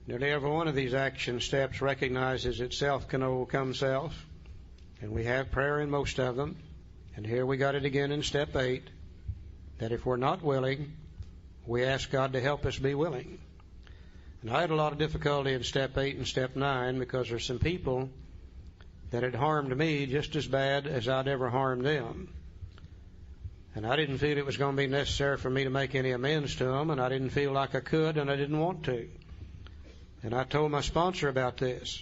Nearly every one of these action steps recognizes that self can overcome self, and we have prayer in most of them. And here we got it again in step 8, that if we're not willing, we ask God to help us be willing. And I had a lot of difficulty in step 8 and step 9 because there's some people that had harmed me just as bad as I'd ever harmed them. And I didn't feel it was going to be necessary for me to make any amends to them, and I didn't feel like I could, and I didn't want to. And I told my sponsor about this.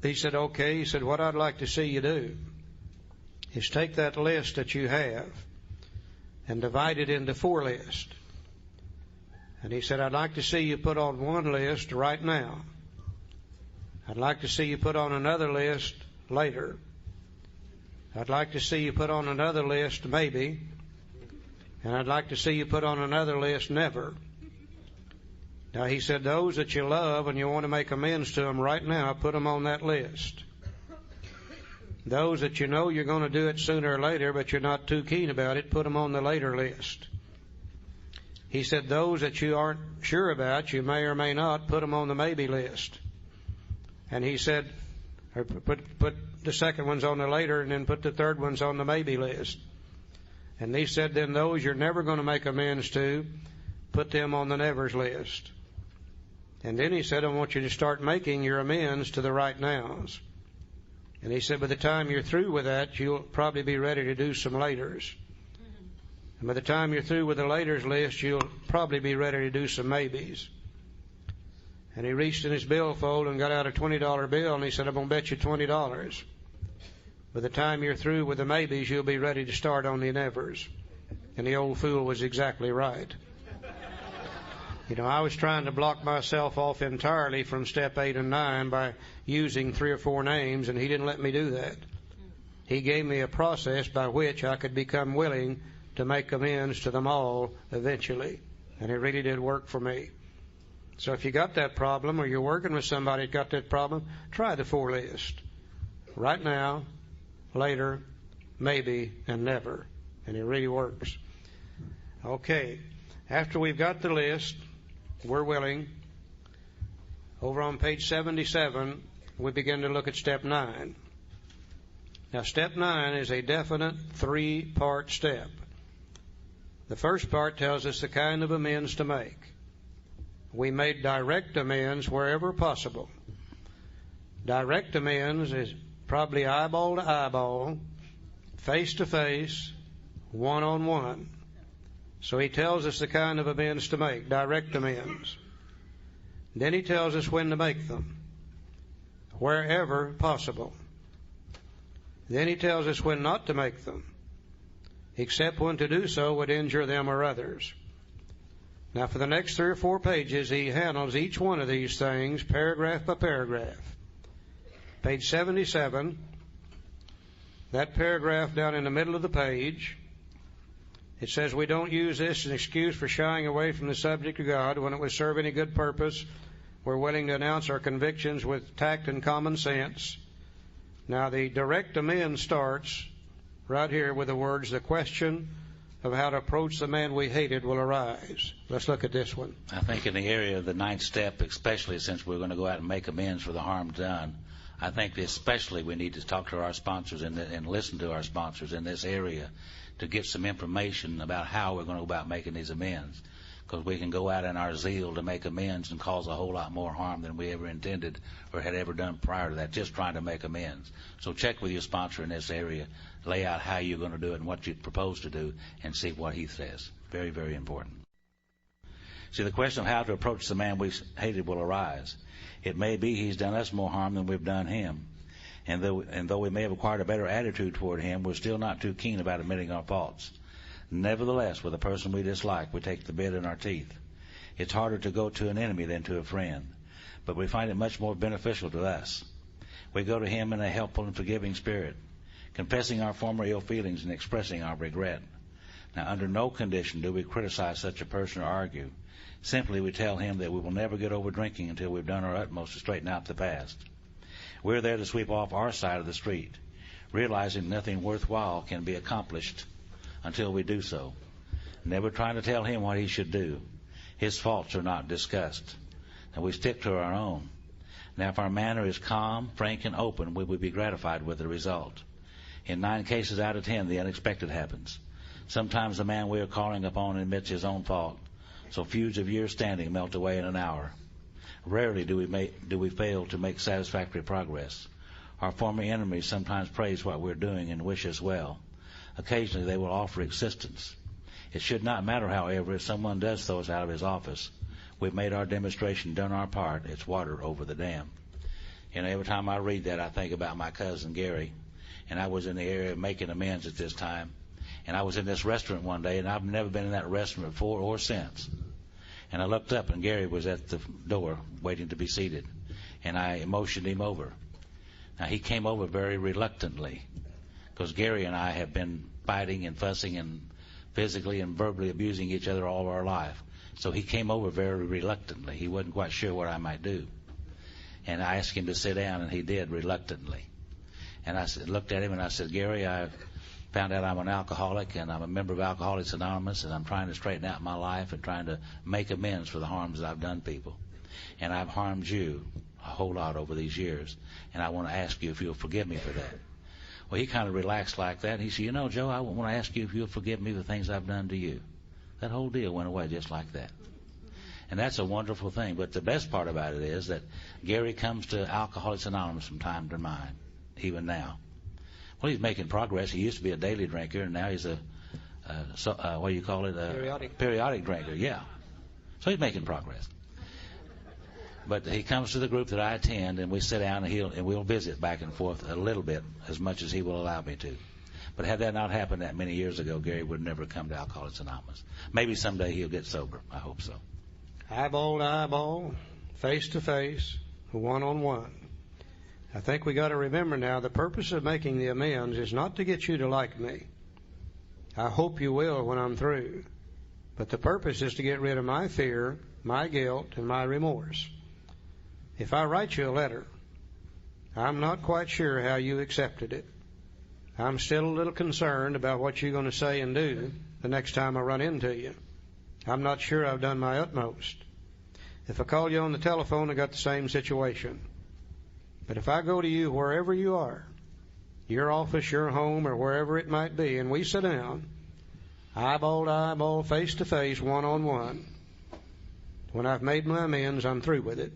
He said, okay. He said, what I'd like to see you do is take that list that you have and divide it into 4 lists. And he said, I'd like to see you put on one list right now. I'd like to see you put on another list later. I'd like to see you put on another list maybe. And I'd like to see you put on another list never. Now, he said, those that you love and you want to make amends to them right now, put them on that list. Those that you know you're going to do it sooner or later, but you're not too keen about it, put them on the later list. He said, those that you aren't sure about, you may or may not, put them on the maybe list. And he said, or put the second ones on the later, and then put the third ones on the maybe list. And he said, then those you're never going to make amends to, put them on the nevers list. And then he said, I want you to start making your amends to the right nows. And he said, by the time you're through with that, you'll probably be ready to do some laters. And by the time you're through with the laters list, you'll probably be ready to do some maybes. And he reached in his billfold and got out a $20 bill, and he said, I'm going to bet you $20. By the time you're through with the maybes, you'll be ready to start on the nevers. And the old fool was exactly right. You know, I was trying to block myself off entirely from step 8 and 9 by using 3 or 4 names, and he didn't let me do that. He gave me a process by which I could become willing to make amends to them all eventually. And it really did work for me. So if you got that problem, or you're working with somebody that got that problem, try the 4 list. Right now, later, maybe, and never. And it really works. Okay. After we've got the list, we're willing. Over on page 77, we begin to look at step 9. Now, step 9 is a definite 3-part step. The first part tells us the kind of amends to make. We made direct amends wherever possible. Direct amends is probably eyeball to eyeball, face to face, one-on-one. So he tells us the kind of amends to make, direct amends. Then he tells us when to make them, wherever possible. Then he tells us when not to make them, except when to do so would injure them or others. Now, for the next 3 or 4 pages, he handles each one of these things paragraph by paragraph. Page 77, that paragraph down in the middle of the page, it says we don't use this as an excuse for shying away from the subject of God when it would serve any good purpose. We're willing to announce our convictions with tact and common sense. Now, the direct amend starts right here with the words, the question of how to approach the man we hated will arise. Let's look at this one. I think in the area of the 9th step, especially since we're going to go out and make amends for the harm done, I think especially we need to talk to our sponsors and listen to our sponsors in this area to get some information about how we're going to go about making these amends. Because we can go out in our zeal to make amends and cause a whole lot more harm than we ever intended or had ever done prior to that, just trying to make amends. So check with your sponsor in this area, lay out how you're going to do it and what you propose to do, and see what he says. Very, very important. See, the question of how to approach the man we hated will arise. It may be he's done us more harm than we've done him. And though we may have acquired a better attitude toward him, we're still not too keen about admitting our faults. Nevertheless, with a person we dislike, we take the bit in our teeth. It's harder to go to an enemy than to a friend, but we find it much more beneficial to us. We go to him in a helpful and forgiving spirit, confessing our former ill feelings and expressing our regret. Now, under no condition do we criticize such a person or argue. Simply, we tell him that we will never get over drinking until we've done our utmost to straighten out the past. We're there to sweep off our side of the street, realizing nothing worthwhile can be accomplished until we do so. Never trying to tell him what he should do. His faults are not discussed. and we stick to our own. Now, if our manner is calm, frank, and open, we would be gratified with the result. In 9 cases out of 10, the unexpected happens. Sometimes the man we are calling upon admits his own fault, so feuds of years standing melt away in an hour. Rarely do we fail to make satisfactory progress. Our former enemies sometimes praise what we're doing and wish us well. Occasionally they will offer assistance. It should not matter, however, if someone does throw us out of his office. We've made our demonstration, done our part. It's water over the dam. And every time I read that, I think about my cousin Gary. And I was in the area of making amends at this time. And I was in this restaurant one day, and I've never been in that restaurant before or since. And I looked up, and Gary was at the door waiting to be seated. And I motioned him over. Now, he came over very reluctantly, because Gary and I have been fighting and fussing and physically and verbally abusing each other all of our life. So he came over very reluctantly. He wasn't quite sure what I might do. And I asked him to sit down, and he did reluctantly. And I looked at him, and I said, Gary, I found out I'm an alcoholic, and I'm a member of Alcoholics Anonymous, and I'm trying to straighten out my life and trying to make amends for the harms that I've done people. And I've harmed you a whole lot over these years, and I want to ask you if you'll forgive me for that. Well, he kind of relaxed like that, and he said, you know, Joe, I want to ask you if you'll forgive me for things I've done to you. That whole deal went away just like that. And that's a wonderful thing. But the best part about it is that Gary comes to Alcoholics Anonymous from time to time, even now. Well, he's making progress. He used to be a daily drinker, and now he's what do you call it? Periodic drinker, yeah. So he's making progress. But he comes to the group that I attend, and we sit down, and we'll visit back and forth a little bit, as much as he will allow me to. But had that not happened that many years ago, Gary would never come to Alcoholics Anonymous. Maybe someday he'll get sober. I hope so. Eyeball to eyeball, face to face, one-on-one. I think we got to remember now the purpose of making the amends is not to get you to like me. I hope you will when I'm through. But the purpose is to get rid of my fear, my guilt, and my remorse. If I write you a letter, I'm not quite sure how you accepted it. I'm still a little concerned about what you're going to say and do the next time I run into you. I'm not sure I've done my utmost. If I call you on the telephone, I got the same situation. But if I go to you wherever you are, your office, your home, or wherever it might be, and we sit down, eyeball to eyeball, face to face, one-on-one, when I've made my amends, I'm through with it.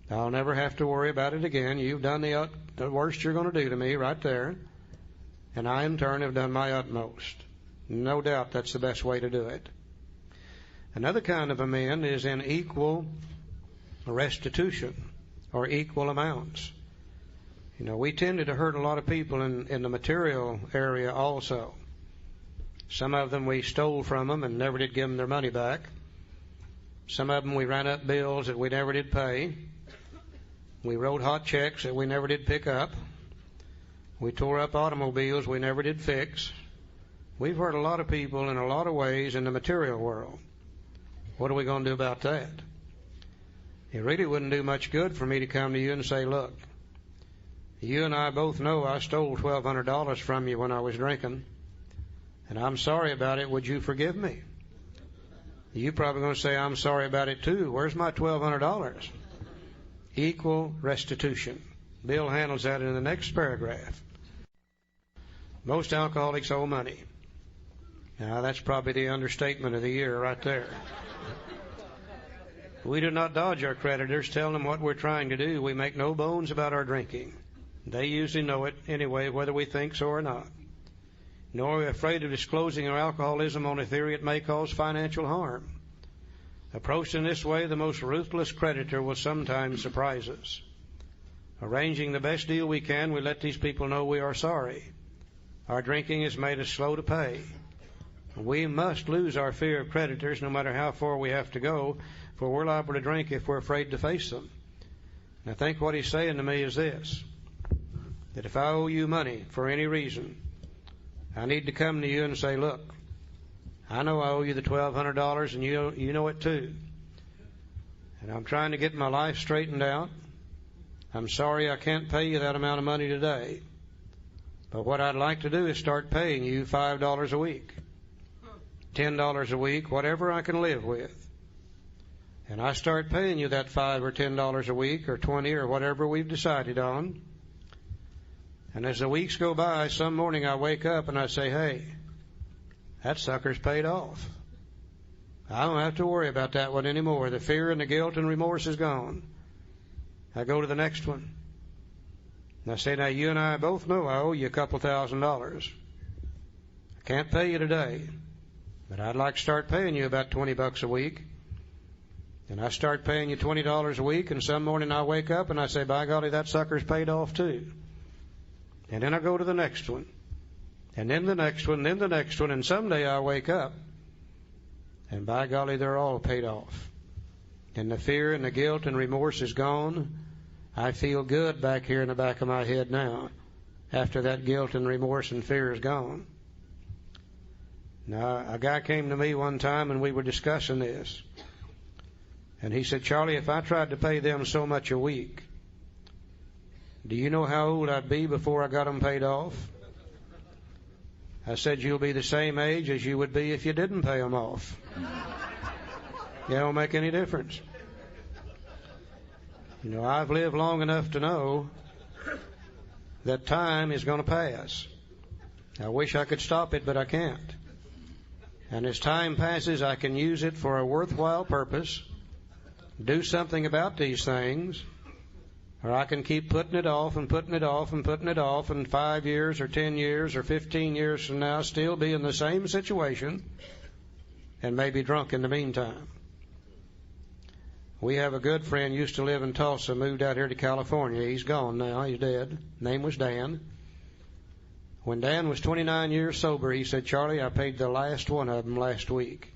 I'll never have to worry about it again. You've done the worst you're going to do to me right there, and I, in turn, have done my utmost. No doubt that's the best way to do it. Another kind of amend is in equal restitution, or equal amounts. You know, we tended to hurt a lot of people in the material area also. Some of them we stole from them and never did give them their money back. Some of them we ran up bills that we never did pay. We wrote hot checks that we never did pick up. We tore up automobiles we never did fix. We've hurt a lot of people in a lot of ways in the material world. What are we going to do about that? It really wouldn't do much good for me to come to you and say, look, you and I both know I stole $1,200 from you when I was drinking, and I'm sorry about it. Would you forgive me? You're probably going to say, I'm sorry about it too. Where's my $1,200? Equal restitution. Bill handles that in the next paragraph. Most alcoholics owe money. Now, that's probably the understatement of the year right there. We do not dodge our creditors, tell them what we're trying to do. We make no bones about our drinking. They usually know it anyway, whether we think so or not. Nor are we afraid of disclosing our alcoholism on a theory it may cause financial harm. Approached in this way, the most ruthless creditor will sometimes surprise us. Arranging the best deal we can, we let these people know we are sorry. Our drinking has made us slow to pay. We must lose our fear of creditors no matter how far we have to go, for we're liable to drink if we're afraid to face them. And I think what he's saying to me is this, that if I owe you money for any reason, I need to come to you and say, look, I know I owe you the $1,200 and you know it too. And I'm trying to get my life straightened out. I'm sorry I can't pay you that amount of money today. But what I'd like to do is start paying you $5 a week, $10 a week, whatever I can live with. and I start paying you that $5 or $10 a week or 20 or whatever we've decided on. And as the weeks go by, some morning I wake up and I say, hey, that sucker's paid off. I don't have to worry about that one anymore. The fear and the guilt and remorse is gone. I go to the next one. And I say, now you and I both know I owe you a couple $1,000s. I can't pay you today, but I'd like to start paying you about $20 a week. And I start paying you $20 a week, and some morning I wake up and I say, by golly, that sucker's paid off too. And then I go to the next one, and then the next one, and then the next one, and someday I wake up, and by golly, they're all paid off. And the fear and the guilt and remorse is gone. I feel good back here in the back of my head now, after that guilt and remorse and fear is gone. Now, a guy came to me one time, and we were discussing this. And he said, Charlie, if I tried to pay them so much a week, do you know how old I'd be before I got them paid off? I said, you'll be the same age as you would be if you didn't pay them off. It don't make any difference. You know, I've lived long enough to know that time is going to pass. I wish I could stop it, but I can't. And as time passes, I can use it for a worthwhile purpose, do something about these things, or I can keep putting it off and putting it off and putting it off, and 5 years or 10 years or 15 years from now still be in the same situation and maybe drunk in the meantime. We have a good friend, used to live in Tulsa, moved out here to California. He's gone now. He's dead. Name was Dan. When Dan was 29 years sober, he said, Charlie, I paid the last one of them last week.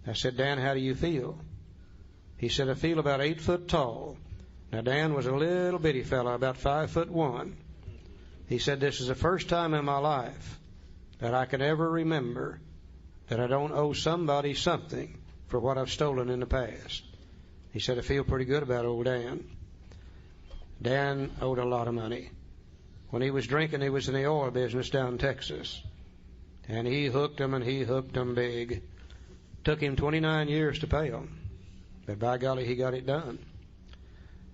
I said, Dan, how do you feel? He said, I feel about 8 foot tall. Now, Dan was a little bitty fellow, about 5'1". He said, this is the first time in my life that I can ever remember that I don't owe somebody something for what I've stolen in the past. He said, I feel pretty good about old Dan. Dan owed a lot of money. When he was drinking, he was in the oil business down in Texas. And he hooked them, and he hooked them big. Took him 29 years to pay them. But by golly, he got it done.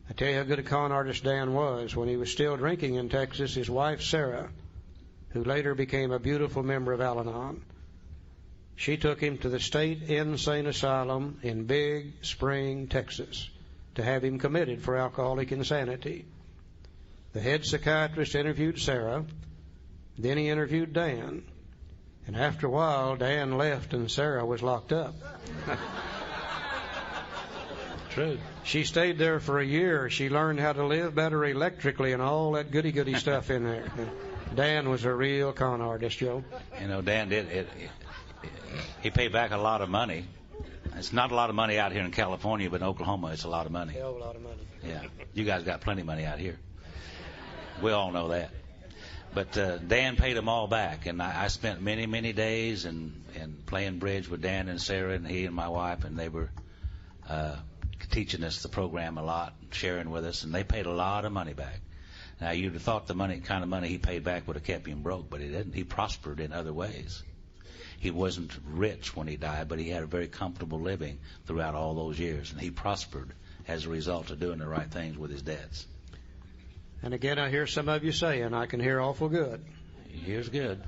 I tell you how good a con artist Dan was. When he was still drinking in Texas, his wife, Sarah, who later became a beautiful member of Al-Anon, she took him to the state insane asylum in Big Spring, Texas, to have him committed for alcoholic insanity. The head psychiatrist interviewed Sarah, then he interviewed Dan, and after a while, Dan left and Sarah was locked up. True. She stayed there for a year. She learned how to live better electrically and all that goody-goody stuff in there. Dan was a real con artist, Joe. You know, Dan did it. He paid back a lot of money. It's not a lot of money out here in California, but in Oklahoma, it's a lot of money. Hell of a lot of money. Yeah. You guys got plenty of money out here. We all know that. But Dan paid them all back, and I spent many, many days and playing bridge with Dan and Sarah and he and my wife, and they were teaching us the program a lot, sharing with us, and they paid a lot of money back. Now, you'd have thought the kind of money he paid back would have kept him broke, but he didn't. He prospered in other ways. He wasn't rich when he died, but he had a very comfortable living throughout all those years, and he prospered as a result of doing the right things with his debts. And again, I hear some of you saying, I can hear awful good. He hears good.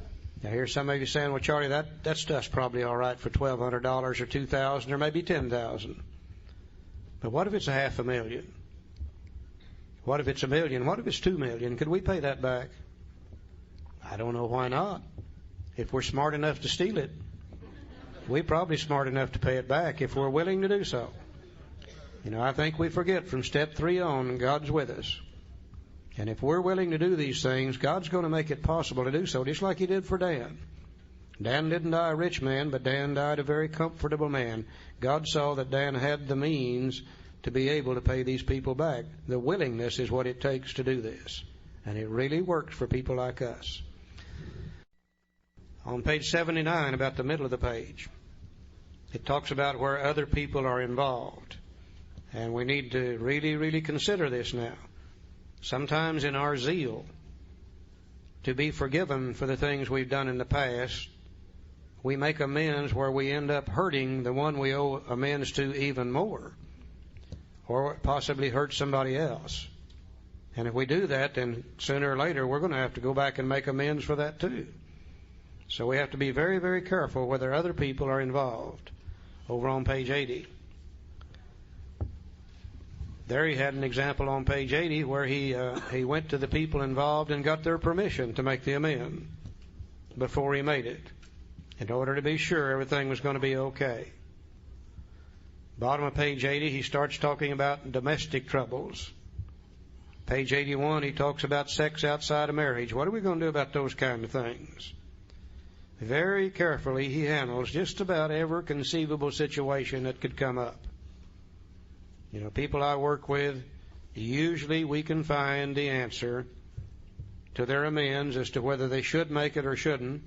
I hear some of you saying, well, Charlie, that stuff's probably all right for $1,200 or $2,000 or maybe $10,000. But what if it's $500,000? What if it's $1 million? What if it's $2 million? Could we pay that back? I don't know why not. If we're smart enough to steal it, we're probably smart enough to pay it back if we're willing to do so. You know, I think we forget from step 3 on, God's with us. And if we're willing to do these things, God's going to make it possible to do so, just like he did for Dan. Dan didn't die a rich man, but Dan died a very comfortable man. God saw that Dan had the means to be able to pay these people back. The willingness is what it takes to do this. And it really works for people like us. On page 79, about the middle of the page, it talks about where other people are involved. And we need to really, really consider this now. Sometimes in our zeal to be forgiven for the things we've done in the past, we make amends where we end up hurting the one we owe amends to even more, or possibly hurt somebody else. And if we do that, then sooner or later we're going to have to go back and make amends for that too. So we have to be very, very careful whether other people are involved. Over on page 80. There he had an example on page 80 where he went to the people involved and got their permission to make the amend before he made it, in order to be sure everything was going to be okay. Bottom of page 80, he starts talking about domestic troubles. Page 81, he talks about sex outside of marriage. What are we going to do about those kind of things? Very carefully, he handles just about every conceivable situation that could come up. You know, people I work with, usually we can find the answer to their amends as to whether they should make it or shouldn't,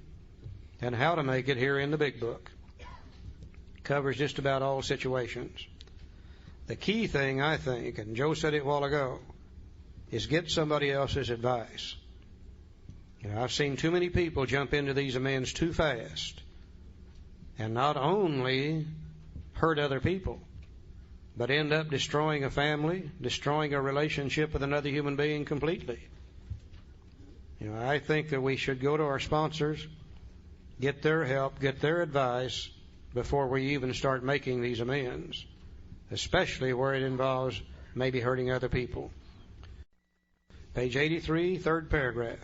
and how to make it here in the big book. Covers just about all situations. The key thing, I think, and Joe said it a while ago, is get somebody else's advice. You know, I've seen too many people jump into these amends too fast and not only hurt other people, but end up destroying a family, destroying a relationship with another human being completely. You know, I think that we should go to our sponsors, get their help, get their advice before we even start making these amends, especially where it involves maybe hurting other people. Page 83, third paragraph.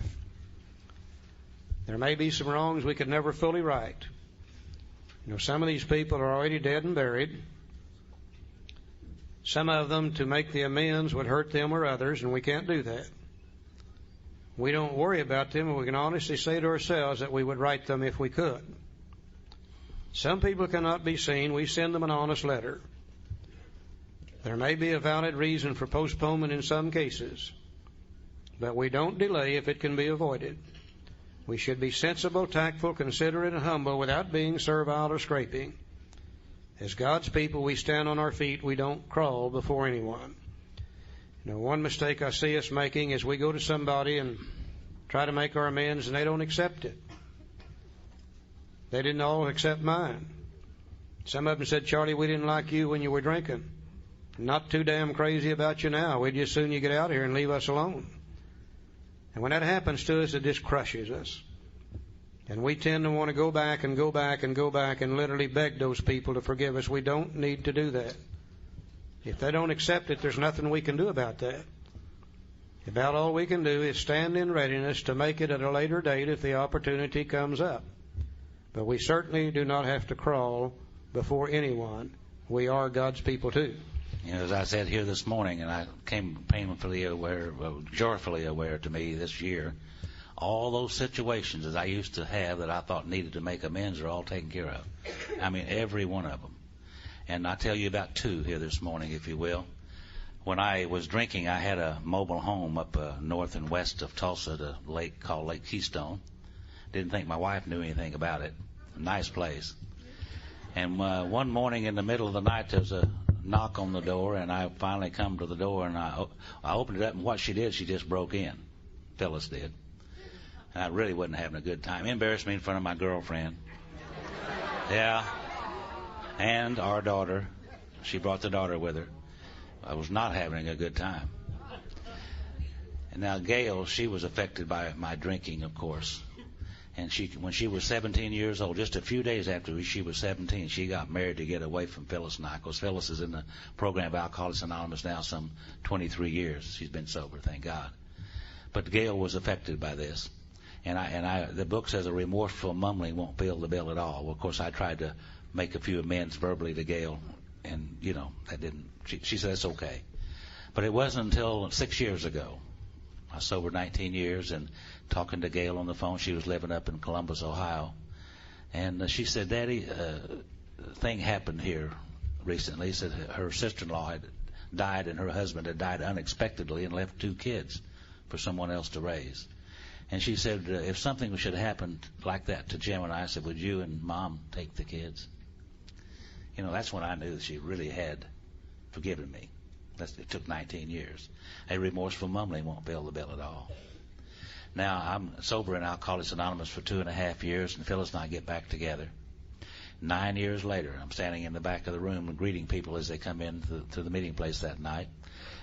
There may be some wrongs we could never fully right. You know, some of these people are already dead and buried. Some of them, to make the amends, would hurt them or others, and we can't do that. We don't worry about them, and we can honestly say to ourselves that we would right them if we could. Some people cannot be seen. We send them an honest letter. There may be a valid reason for postponement in some cases, but we don't delay if it can be avoided. We should be sensible, tactful, considerate, and humble without being servile or scraping. As God's people, we stand on our feet. We don't crawl before anyone. You know, one mistake I see us making is we go to somebody and try to make our amends, and they don't accept it. They didn't all accept mine. Some of them said, Charlie, we didn't like you when you were drinking. Not too damn crazy about you now. We'd just soon you get out here and leave us alone. And when that happens to us, it just crushes us. And we tend to want to go back and go back and go back and literally beg those people to forgive us. We don't need to do that. If they don't accept it, there's nothing we can do about that. About all we can do is stand in readiness to make it at a later date if the opportunity comes up. But we certainly do not have to crawl before anyone. We are God's people too. You know, as I said here this morning, and I came painfully aware, joyfully aware to me this year, all those situations that I used to have that I thought needed to make amends are all taken care of. I mean, every one of them. And I'll tell you about two here this morning, if you will. When I was drinking, I had a mobile home up north and west of Tulsa, the lake called Lake Keystone. Didn't think my wife knew anything about it. A nice place. And one morning in the middle of the night, there was a knock on the door, and I finally come to the door, and I opened it up, and what she did, she just broke in. Phyllis did. And I really wasn't having a good time. Embarrassed me in front of my girlfriend. Yeah. And our daughter. She brought the daughter with her. I was not having a good time. And now Gail, she was affected by my drinking, of course. And when she was 17 years old, just a few days after she was 17, she got married to get away from Phyllis and I. Because Phyllis is in the program of Alcoholics Anonymous now some 23 years. She's been sober, thank God. But Gail was affected by this. And the book says a remorseful mumbling won't fill the bill at all. Well, of course, I tried to make a few amends verbally to Gail, and, you know, that didn't, she said it's okay. But it wasn't until 6 years ago. I was sober 19 years, and talking to Gail on the phone, she was living up in Columbus, Ohio. And she said, Daddy, a thing happened here recently. She said her sister-in-law had died, and her husband had died unexpectedly and left 2 kids for someone else to raise. And she said, if something should happen like that to Jim and I, said, would you and Mom take the kids? You know, that's when I knew that she really had forgiven me. It took 19 years. A remorseful mumbling won't fill the bill at all. Now, I'm sober in Alcoholics Anonymous for 2.5 years, and Phyllis and I get back together. 9 years later, I'm standing in the back of the room and greeting people as they come in to the meeting place that night.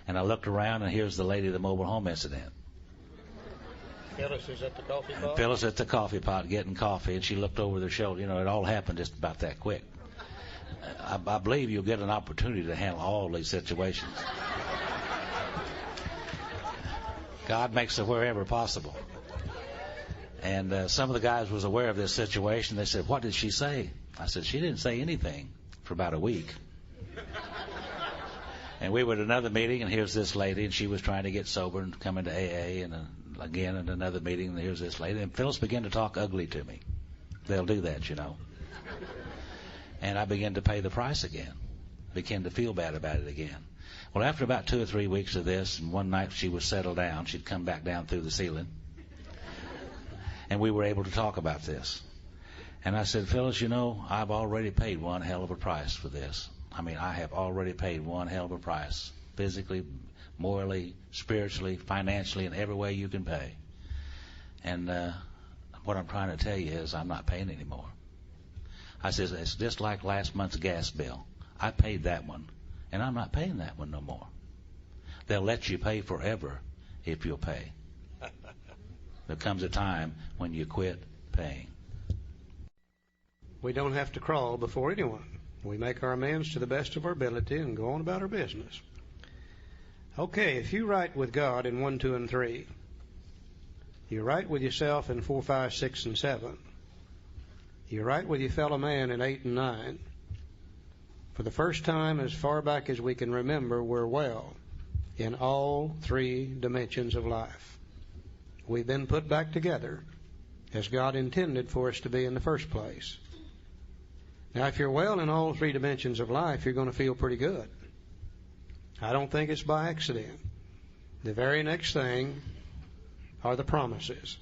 And I looked around, and here's the lady of the mobile home incident. Phyllis is at the coffee pot? Phyllis at the coffee pot getting coffee, and she looked over their shoulder. You know, it all happened just about that quick. I believe you'll get an opportunity to handle all these situations. God makes it wherever possible. And some of the guys was aware of this situation. They said, "What did she say?" I said, "She didn't say anything for about a week." And we were at another meeting, and here's this lady, and she was trying to get sober and come into AA, and again at another meeting, and here's this lady. And Phyllis began to talk ugly to me. They'll do that, you know. And I began to pay the price again, began to feel bad about it again. Well, after about 2 or 3 weeks of this, and one night she was settled down, she'd come back down through the ceiling, and we were able to talk about this. And I said, "Phyllis, you know, I've already paid one hell of a price for this. I mean, I have already paid one hell of a price, physically, morally, spiritually, financially, in every way you can pay. And what I'm trying to tell you is I'm not paying anymore." I said, "It's just like last month's gas bill. I paid that one, and I'm not paying that one no more. They'll let you pay forever if you'll pay. There comes a time when you quit paying." We don't have to crawl before anyone. We make our amends to the best of our ability and go on about our business. Okay, if you right with God in 1, 2, and 3, you're right with yourself in 4, 5, 6, and 7. You're right with your fellow man in 8 and 9. For the first time, as far back as we can remember, we're well in all 3 dimensions of life. We've been put back together as God intended for us to be in the first place. Now, if you're well in all 3 dimensions of life, you're going to feel pretty good. I don't think it's by accident. The very next thing are the promises.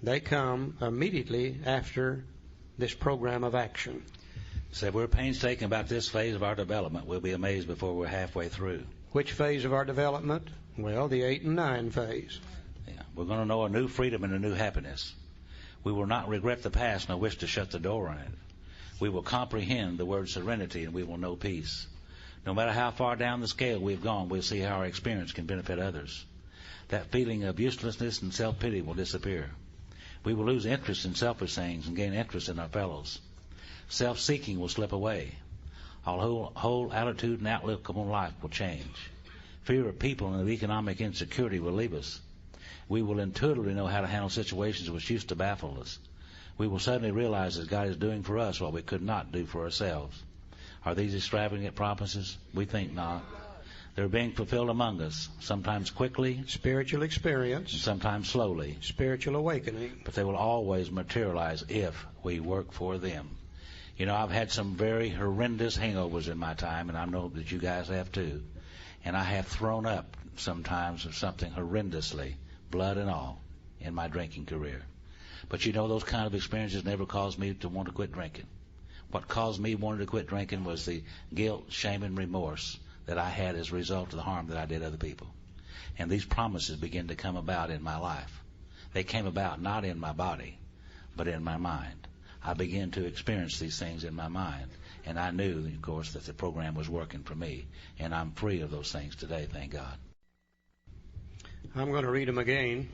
They come immediately after this program of action. So we're painstaking about this phase of our development. We'll be amazed before we're halfway through. Which phase of our development? Well, the 8 and 9 phase. Yeah, we're going to know a new freedom and a new happiness. We will not regret the past nor wish to shut the door on it. We will comprehend the word serenity, and we will know peace. No matter how far down the scale we've gone, we'll see how our experience can benefit others. That feeling of uselessness and self-pity will disappear. We will lose interest in selfish things and gain interest in our fellows. Self-seeking will slip away. Our whole attitude and outlook on life will change. Fear of people and of economic insecurity will leave us. We will intuitively know how to handle situations which used to baffle us. We will suddenly realize that God is doing for us what we could not do for ourselves. Are these extravagant promises? We think not. They're being fulfilled among us, sometimes quickly, spiritual experience, and sometimes slowly, spiritual awakening. But they will always materialize if we work for them. You know, I've had some very horrendous hangovers in my time, and I know that you guys have too. And I have thrown up sometimes of something horrendously, blood and all, in my drinking career. But you know, those kind of experiences never caused me to want to quit drinking. What caused me wanting to quit drinking was the guilt, shame, and remorse that I had as a result of the harm that I did other people. And these promises began to come about in my life. They came about not in my body, but in my mind. I began to experience these things in my mind. And I knew, of course, that the program was working for me. And I'm free of those things today, thank God. I'm going to read them again.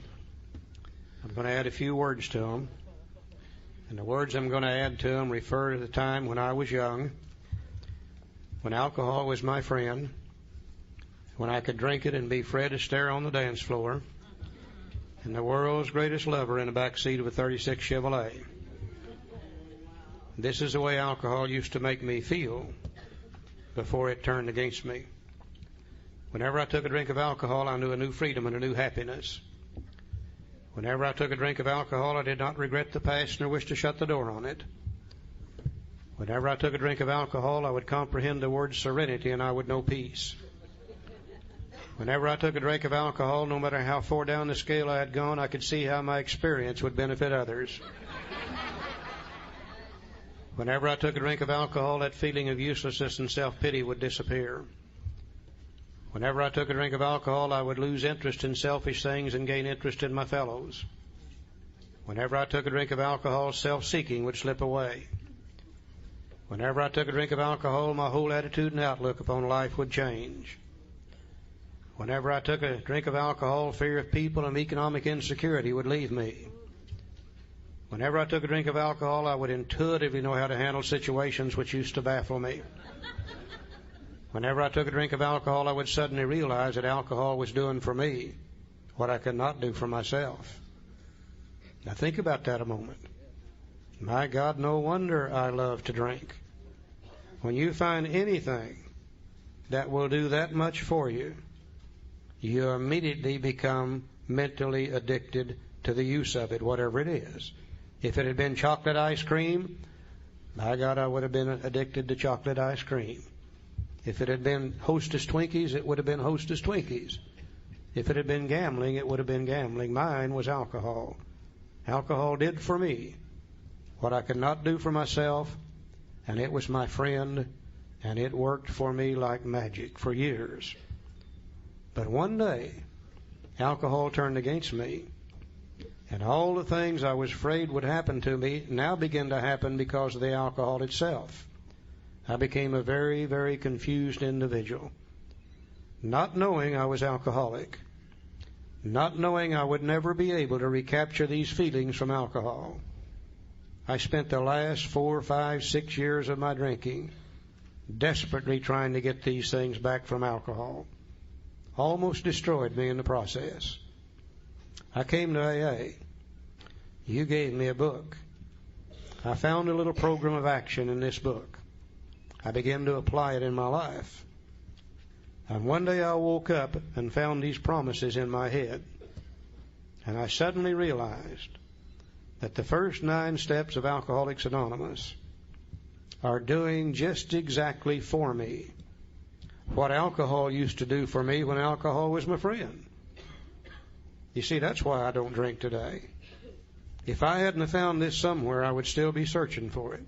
I'm going to add a few words to them. And the words I'm going to add to them refer to the time when I was young, when alcohol was my friend, when I could drink it and be Fred Astaire on the dance floor, and the world's greatest lover in the back seat of a 36 Chevrolet. This is the way alcohol used to make me feel before it turned against me. Whenever I took a drink of alcohol, I knew a new freedom and a new happiness. Whenever I took a drink of alcohol, I did not regret the past nor wish to shut the door on it. Whenever I took a drink of alcohol, I would comprehend the word serenity and I would know peace. Whenever I took a drink of alcohol, no matter how far down the scale I had gone, I could see how my experience would benefit others. Whenever I took a drink of alcohol, that feeling of uselessness and self-pity would disappear. Whenever I took a drink of alcohol, I would lose interest in selfish things and gain interest in my fellows. Whenever I took a drink of alcohol, self-seeking would slip away. Whenever I took a drink of alcohol, my whole attitude and outlook upon life would change. Whenever I took a drink of alcohol, fear of people and economic insecurity would leave me. Whenever I took a drink of alcohol, I would intuitively know how to handle situations which used to baffle me. Whenever I took a drink of alcohol, I would suddenly realize that alcohol was doing for me what I could not do for myself. Now think about that a moment. My God, no wonder I love to drink. When you find anything that will do that much for you, you immediately become mentally addicted to the use of it, whatever it is. If it had been chocolate ice cream, by God, I would have been addicted to chocolate ice cream. If it had been Hostess Twinkies, it would have been Hostess Twinkies. If it had been gambling, it would have been gambling. Mine was alcohol. Alcohol did for me what I could not do for myself, and it was my friend, and it worked for me like magic for years. But one day, alcohol turned against me, and all the things I was afraid would happen to me now began to happen because of the alcohol itself. I became a very, very confused individual, not knowing I was alcoholic, not knowing I would never be able to recapture these feelings from alcohol. I spent the last 4, 5, 6 years of my drinking desperately trying to get these things back from alcohol. Almost destroyed me in the process. I came to AA. You gave me a book. I found a little program of action in this book. I began to apply it in my life. And one day I woke up and found these promises in my head. And I suddenly realized that the first 9 steps of Alcoholics Anonymous are doing just exactly for me what alcohol used to do for me when alcohol was my friend. You see, that's why I don't drink today. If I hadn't have found this somewhere, I would still be searching for it.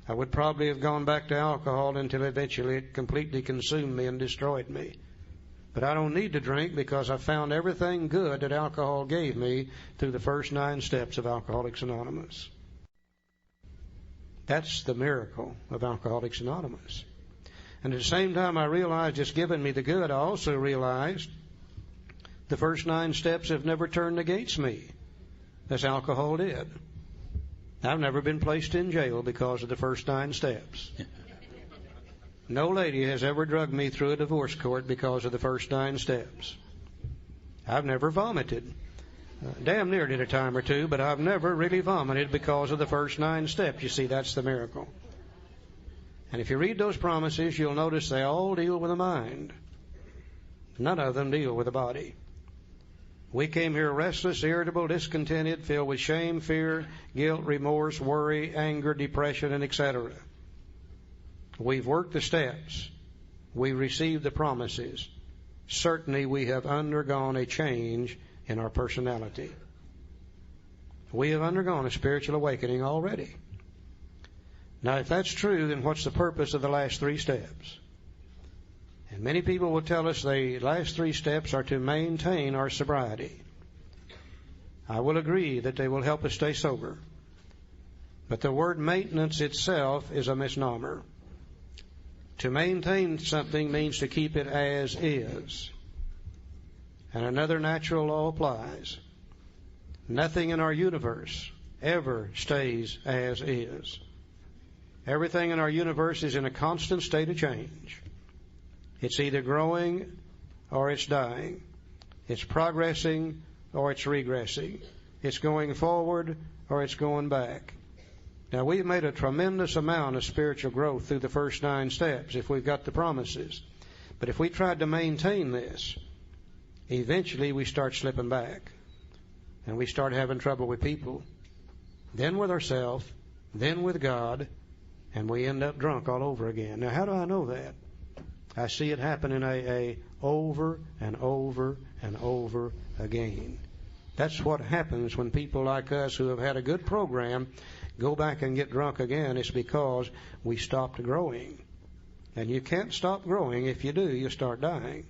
I would probably have gone back to alcohol until eventually it completely consumed me and destroyed me. But I don't need to drink because I found everything good that alcohol gave me through the first 9 steps of Alcoholics Anonymous. That's the miracle of Alcoholics Anonymous. And at the same time I realized it's given me the good, I also realized the first 9 steps have never turned against me, as alcohol did. I've never been placed in jail because of the first 9 steps. No lady has ever drugged me through a divorce court because of the first 9 steps. I've never vomited. Damn near did a time or two, but I've never really vomited because of the first 9 steps. You see, that's the miracle. And if you read those promises, you'll notice they all deal with the mind. None of them deal with the body. We came here restless, irritable, discontented, filled with shame, fear, guilt, remorse, worry, anger, depression, and etc. We've worked the steps. We received the promises. Certainly we have undergone a change in our personality. We have undergone a spiritual awakening already. Now, if that's true, then what's the purpose of the last 3 steps? And many people will tell us the last 3 steps are to maintain our sobriety. I will agree that they will help us stay sober. But the word maintenance itself is a misnomer. To maintain something means to keep it as is. And another natural law applies. Nothing in our universe ever stays as is. Everything in our universe is in a constant state of change. It's either growing or it's dying. It's progressing or it's regressing. It's going forward or it's going back. Now, we've made a tremendous amount of spiritual growth through the first 9 steps if we've got the promises. But if we tried to maintain this, eventually we start slipping back. And we start having trouble with people, then with ourselves, then with God, and we end up drunk all over again. Now, how do I know that? I see it happen in AA over and over and over again. That's what happens when people like us who have had a good program go back and get drunk again. It's because we stopped growing. And you can't stop growing. If you do, you start dying.